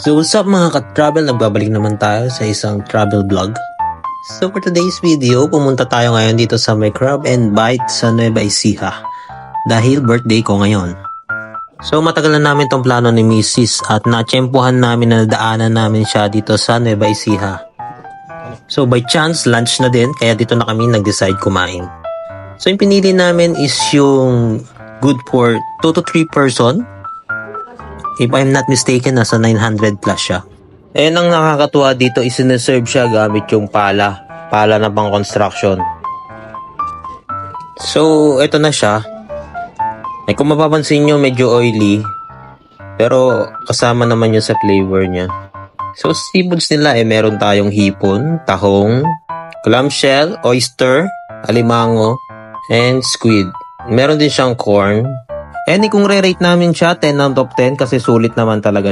So what's up mga ka-travel, nagbabalik naman tayo sa isang travel vlog. So for today's video, pumunta tayo ngayon dito sa may Crab and Bite sa Nueva Ecija dahil birthday ko ngayon. So matagal na namin tong plano ni Mrs. at natsyempohan namin na nadaanan namin siya dito sa Nueva Ecija. So by chance, lunch na din kaya dito na kami nag-decide kumain. So yung pinili namin is yung good for 2 to 3 person. If I'm not mistaken, nasa 900 plus siya. And ang nakakatuwa dito is sineserve siya gamit yung pala na pang construction. So, ito na siya. Ay, kung mapapansin nyo, medyo oily. Pero, kasama naman yun sa flavor niya. So, seafoods nila meron tayong hipon, tahong, clamshell, oyster, alimango, and squid. Meron din siyang corn. And kung re-rate namin siya, 10 out of 10 kasi sulit naman talaga siya.